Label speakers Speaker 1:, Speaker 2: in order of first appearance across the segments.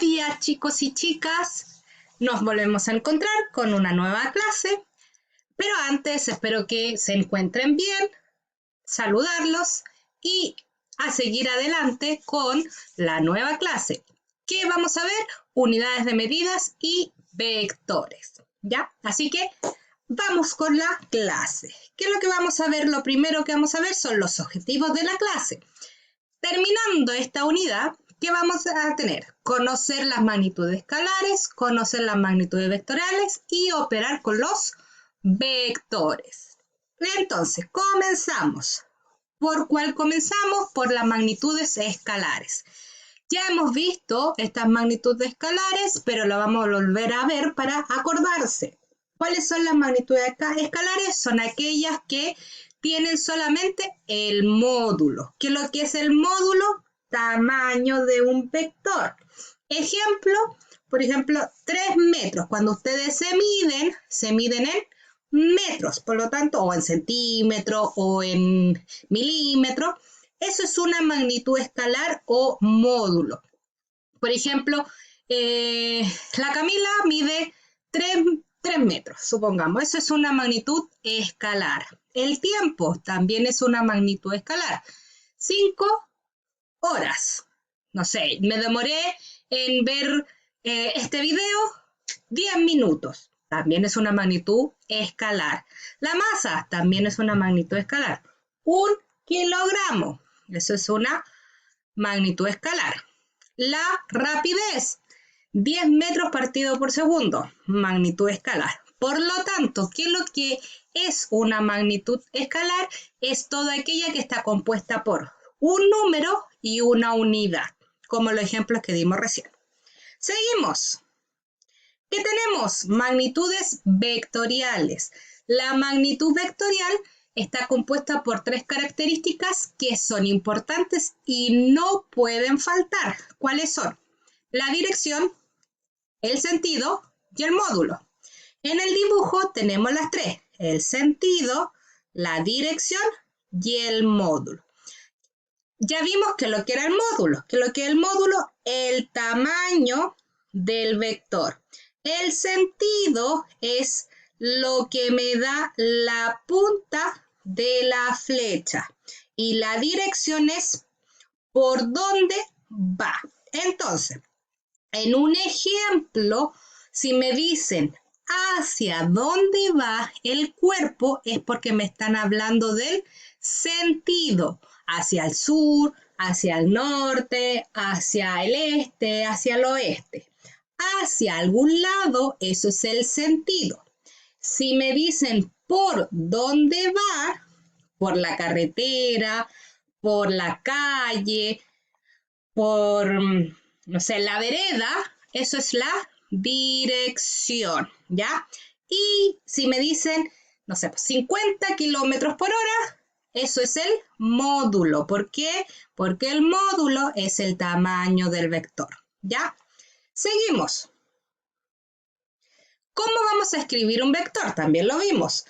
Speaker 1: días, chicos y chicas. Nos volvemos a encontrar con una nueva clase, pero antes espero que se encuentren bien, saludarlos y a seguir adelante con la nueva clase. ¿Qué vamos a ver? Unidades de medidas y vectores, ¿ya? Así que vamos con la clase. ¿Qué es lo que vamos a ver? Lo primero que vamos a ver son los objetivos de la clase. Terminando esta unidad, ¿qué vamos a tener? Conocer las magnitudes escalares, conocer las magnitudes vectoriales y operar con los vectores. Entonces, comenzamos. ¿Por cuál comenzamos? Por las magnitudes escalares. Ya hemos visto estas magnitudes escalares, pero la vamos a volver a ver para acordarse. ¿Cuáles son las magnitudes escalares? Son aquellas que tienen solamente el módulo. ¿Qué es lo que es el módulo? Tamaño de un vector. Ejemplo, por ejemplo, 3 metros. Cuando ustedes se miden en metros, por lo tanto, o en centímetros o en milímetros. Eso es una magnitud escalar o módulo. Por ejemplo, la Camila mide 3 metros, supongamos. Eso es una magnitud escalar. El tiempo también es una magnitud escalar. 5 horas. No sé, me demoré en ver este video 10 minutos. También es una magnitud escalar. La masa también es una magnitud escalar. 1 kilogramo. Eso es una magnitud escalar. La rapidez, 10 metros partido por segundo, magnitud escalar. Por lo tanto, ¿qué es lo que es una magnitud escalar? Es toda aquella que está compuesta por un número y una unidad, como los ejemplos que dimos recién. Seguimos. ¿Qué tenemos? Magnitudes vectoriales. La magnitud vectorial está compuesta por 3 características que son importantes y no pueden faltar. ¿Cuáles son? La dirección, el sentido y el módulo. En el dibujo tenemos las 3, el sentido, la dirección y el módulo. Ya vimos que lo que era el módulo, el tamaño del vector. El sentido es lo que me da la punta de la flecha y la dirección es por dónde va. Entonces, en un ejemplo, si me dicen hacia dónde va el cuerpo, es porque me están hablando del sentido, hacia el sur, hacia el norte, hacia el este, hacia el oeste. Hacia algún lado, eso es el sentido. Si me dicen por dónde va, por la carretera, por la calle, por, no sé, la vereda, eso es la dirección, ¿ya? Y si me dicen, no sé, 50 kilómetros por hora, eso es el módulo. ¿Por qué? Porque el módulo es el tamaño del vector, ¿ya? Seguimos. ¿Cómo vamos a escribir un vector? También lo vimos.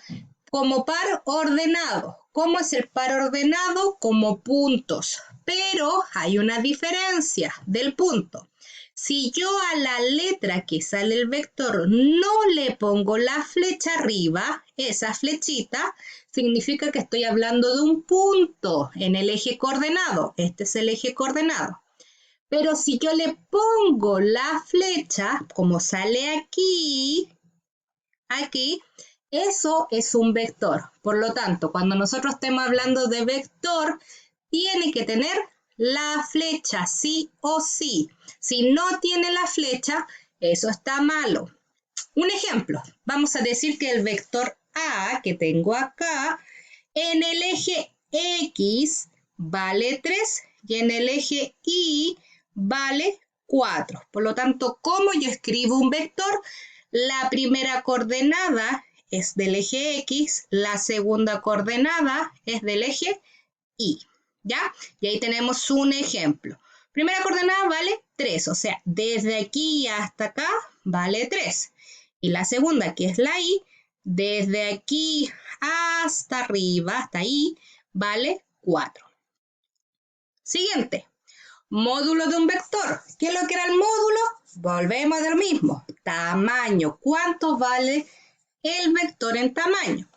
Speaker 1: Como par ordenado. ¿Cómo es el par ordenado? Como puntos. Pero hay una diferencia del punto. Si yo a la letra que sale el vector no le pongo la flecha arriba, esa flechita, significa que estoy hablando de un punto en el eje coordenado. Este es el eje coordenado. Pero si yo le pongo la flecha, como sale aquí, eso es un vector. Por lo tanto, cuando nosotros estemos hablando de vector, tiene que tener la flecha, sí o sí. Si no tiene la flecha, eso está malo. Un ejemplo, vamos a decir que el vector A que tengo acá, en el eje X vale 3 y en el eje Y vale 4. Por lo tanto, ¿cómo yo escribo un vector? La primera coordenada es del eje X, la segunda coordenada es del eje Y, ¿ya? Y ahí tenemos un ejemplo. Primera coordenada vale 3, o sea, desde aquí hasta acá vale 3. Y la segunda, que es la Y, desde aquí hasta arriba, hasta ahí, vale 4. Siguiente. Módulo de un vector. ¿Qué es lo que era el módulo? volvemos a lo mismo. Tamaño. ¿Cuánto vale el vector en tamaño?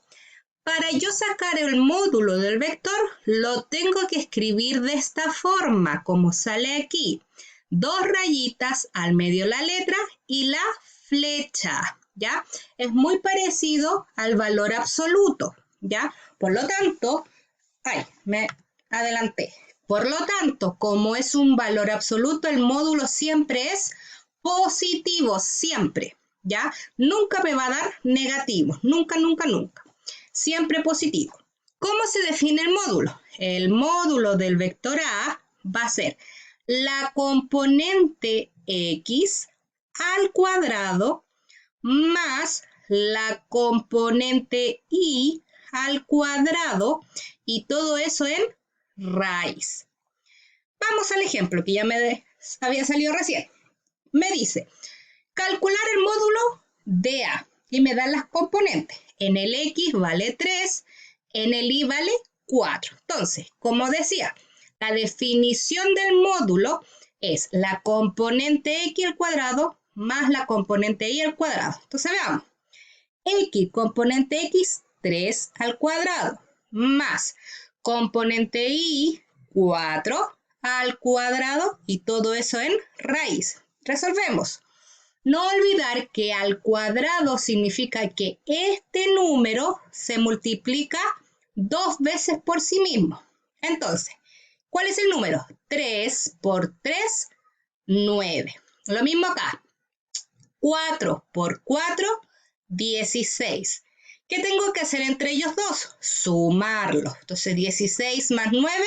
Speaker 1: Para yo sacar el módulo del vector, lo tengo que escribir de esta forma, como sale aquí. 2 rayitas al medio la letra y la flecha, ¿ya? Es muy parecido al valor absoluto, ¿ya? Por lo tanto, me adelanté. Por lo tanto, como es un valor absoluto, el módulo siempre es positivo, siempre, ¿ya? Nunca me va a dar negativo, nunca, nunca, nunca. Siempre positivo. ¿Cómo se define el módulo? El módulo del vector A va a ser la componente x al cuadrado más la componente y al cuadrado y todo eso en raíz. Vamos al ejemplo que ya me había salido recién. Me dice, calcular el módulo de A y me dan las componentes. En el X vale 3, en el Y vale 4. Entonces, como decía, la definición del módulo es la componente X al cuadrado más la componente Y al cuadrado. Entonces, veamos. X, componente X, 3 al cuadrado, más componente Y, 4 al cuadrado, y todo eso en raíz. Resolvemos. No olvidar que al cuadrado significa que este número se multiplica 2 veces por sí mismo. Entonces, ¿cuál es el número? 3 por 3, 9. Lo mismo acá. 4 por 4, 16. ¿Qué tengo que hacer entre ellos dos? Sumarlos. Entonces, 16 más 9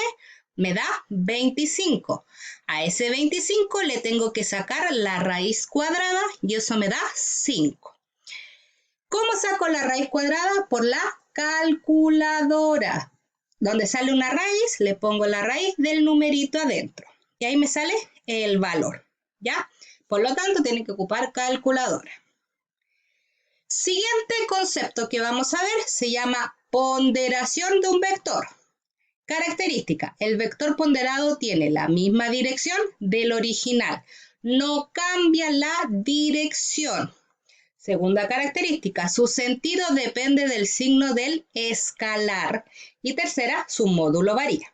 Speaker 1: me da 25. A ese 25 le tengo que sacar la raíz cuadrada y eso me da 5. ¿Cómo saco la raíz cuadrada? Por la calculadora. Donde sale una raíz, le pongo la raíz del numerito adentro. Y ahí me sale el valor, ¿ya? Por lo tanto, tienen que ocupar calculadora. Siguiente concepto que vamos a ver se llama ponderación de un vector. Característica: el vector ponderado tiene la misma dirección del original. No cambia la dirección. Segunda característica: su sentido depende del signo del escalar. Y tercera, su módulo varía.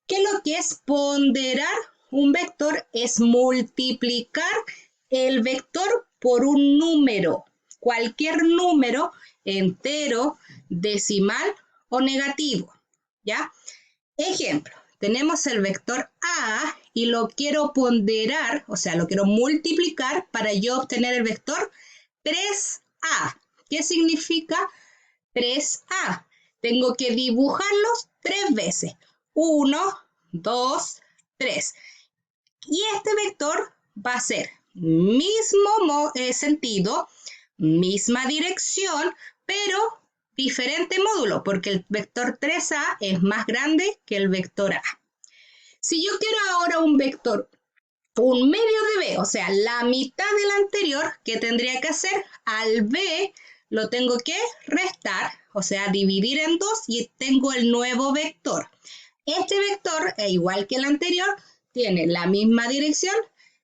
Speaker 1: ¿Qué es lo que es ponderar un vector? Es multiplicar el vector por un número. Cualquier número, entero, decimal o negativo, ¿ya? Ejemplo, tenemos el vector A y lo quiero ponderar, o sea, lo quiero multiplicar para yo obtener el vector 3A. ¿Qué significa 3A? Tengo que dibujarlos 3 veces. 1, 2, 3. Y este vector va a ser mismo sentido, misma dirección, pero diferente módulo, porque el vector 3A es más grande que el vector A. Si yo quiero ahora un vector, un medio de B, o sea, la mitad del anterior, ¿qué tendría que hacer? Al B lo tengo que restar, o sea, dividir en 2 y tengo el nuevo vector. Este vector, igual que el anterior, tiene la misma dirección,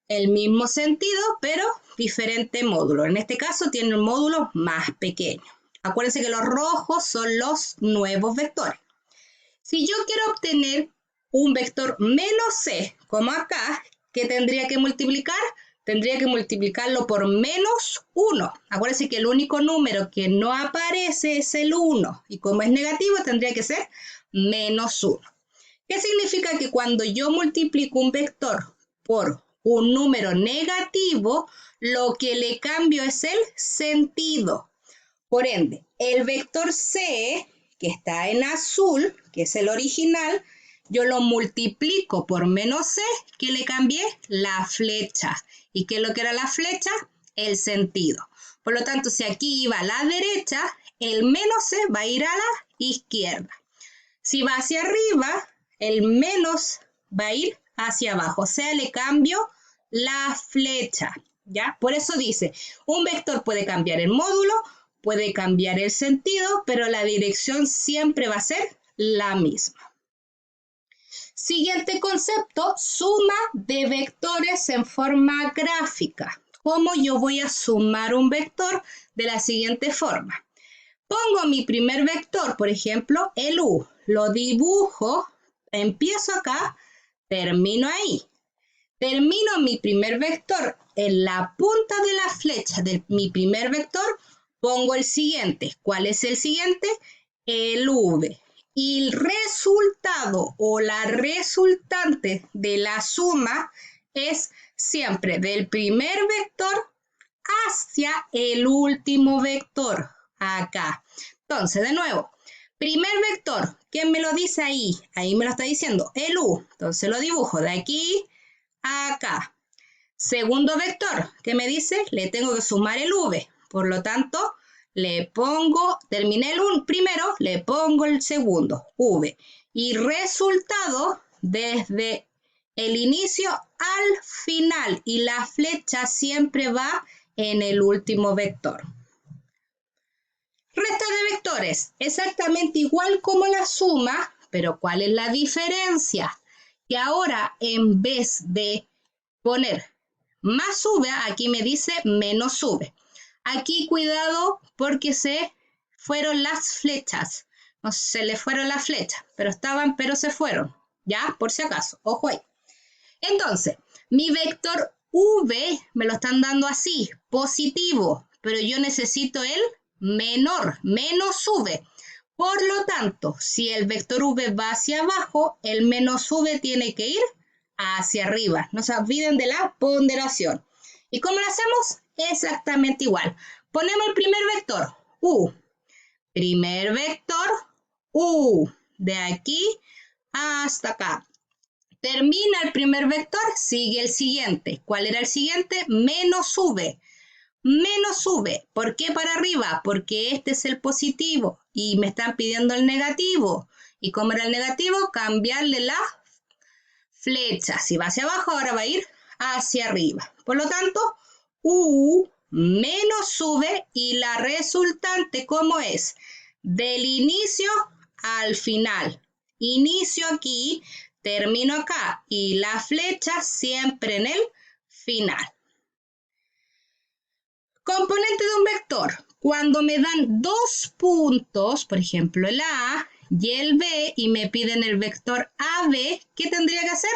Speaker 1: el mismo sentido, pero diferente módulo. En este caso tiene un módulo más pequeño. Acuérdense que los rojos son los nuevos vectores. Si yo quiero obtener un vector menos c, como acá, ¿qué tendría que multiplicar? Tendría que multiplicarlo por menos 1. Acuérdense que el único número que no aparece es el 1. Y como es negativo, tendría que ser menos 1. ¿Qué significa? Que cuando yo multiplico un vector por un número negativo, lo que le cambio es el sentido. Por ende, el vector c, que está en azul, que es el original, yo lo multiplico por menos c, que le cambié la flecha. ¿Y qué es lo que era la flecha? El sentido. Por lo tanto, si aquí iba a la derecha, el menos c va a ir a la izquierda. Si va hacia arriba, el menos va a ir hacia abajo. O sea, le cambio la flecha, ¿ya? Por eso dice, un vector puede cambiar el módulo, puede cambiar el sentido, pero la dirección siempre va a ser la misma. Siguiente concepto, suma de vectores en forma gráfica. cómo yo voy a sumar un vector de la siguiente forma. Pongo mi primer vector, por ejemplo, el u, lo dibujo, empiezo acá, termino ahí. Termino mi primer vector en la punta de la flecha de mi primer vector, pongo el siguiente. ¿Cuál es el siguiente? El v. Y el resultado o la resultante de la suma es siempre del primer vector hacia el último vector, acá. Entonces, de nuevo, primer vector, ¿quién me lo dice ahí? Ahí me lo está diciendo el u. Entonces lo dibujo de aquí a acá. Segundo vector, ¿qué me dice? Le tengo que sumar el v. Por lo tanto, le pongo, terminé el primero, le pongo el segundo, v. Y resultado desde el inicio al final. Y la flecha siempre va en el último vector. Resta de vectores, exactamente igual como la suma, pero ¿cuál es la diferencia? Que ahora en vez de poner más v, aquí me dice menos v. Aquí cuidado porque se fueron las flechas. No se le fueron las flechas, pero estaban, pero se fueron. ¿Ya? Por si acaso, ojo ahí. Entonces, mi vector v me lo están dando así, positivo, pero yo necesito el menor, menos v. Por lo tanto, si el vector v va hacia abajo, el menos v tiene que ir hacia arriba. No se olviden de la ponderación. ¿Y cómo lo hacemos? Exactamente igual. Ponemos el primer vector, u. Primer vector, u. De aquí hasta acá. Termina el primer vector, sigue el siguiente. ¿Cuál era el siguiente? Menos v. Menos v. ¿Por qué para arriba? Porque este es el positivo y me están pidiendo el negativo. ¿Y cómo era el negativo? Cambiarle la flecha. Si va hacia abajo, ahora va a ir hacia arriba. Por lo tanto, u menos v y la resultante, ¿cómo es? Del inicio al final. Inicio aquí, termino acá y la flecha siempre en el final. Componente de un vector. Cuando me dan dos puntos, por ejemplo el A y el B, y me piden el vector AB, ¿qué tendría que hacer?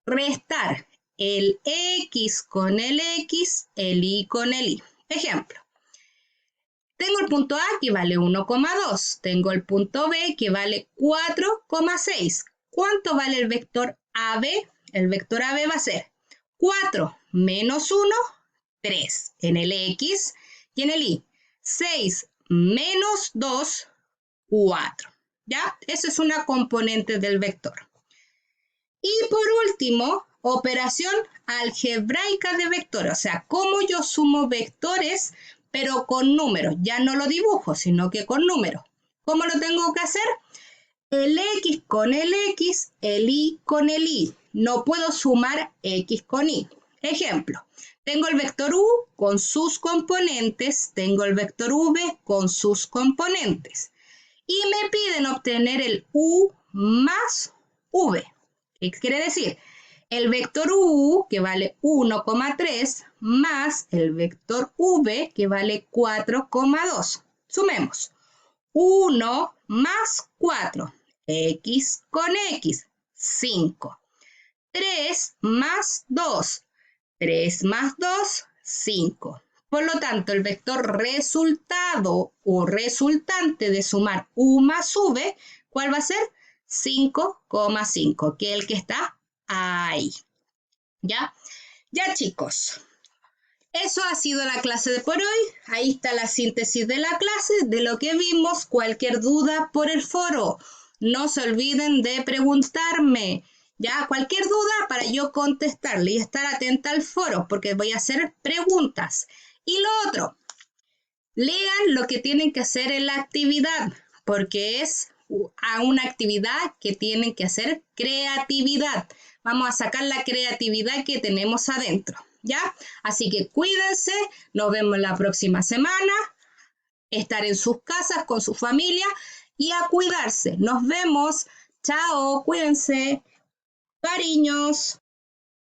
Speaker 1: Restar el X con el X, el Y con el Y. Ejemplo. Tengo el punto A que vale 1,2. Tengo el punto B que vale 4,6. ¿Cuánto vale el vector AB? El vector AB va a ser 4 menos 1, 3 en el X y en el Y. 6 menos 2, 4. ¿Ya? Eso es una componente del vector. Y por último, operación algebraica de vectores. O sea, cómo yo sumo vectores, pero con números. Ya no lo dibujo, sino que con números. ¿Cómo lo tengo que hacer? El X con el X, el Y con el Y. No puedo sumar X con Y. Ejemplo, tengo el vector U con sus componentes, tengo el vector V con sus componentes. Y me piden obtener el U más V. ¿Qué quiere decir? El vector U, que vale 1,3, más el vector V, que vale 4,2. Sumemos. 1 más 4. X con X, 5. 3 más 2. 3 más 2, 5. Por lo tanto, el vector resultado o resultante de sumar U más V, ¿cuál va a ser? 5,5, que es el que está ahí. ¿Ya? Ya, chicos. Eso ha sido la clase de por hoy. Ahí está la síntesis de la clase, de lo que vimos. Cualquier duda por el foro. No se olviden de preguntarme. Ya, cualquier duda para yo contestarle y estar atenta al foro, porque voy a hacer preguntas. Y lo otro, lean lo que tienen que hacer en la actividad, porque es a una actividad que tienen que hacer creatividad. Vamos a sacar la creatividad que tenemos adentro, ¿ya? Así que cuídense, nos vemos la próxima semana, estar en sus casas con su familia y a cuidarse. Nos vemos, chao, cuídense, cariños.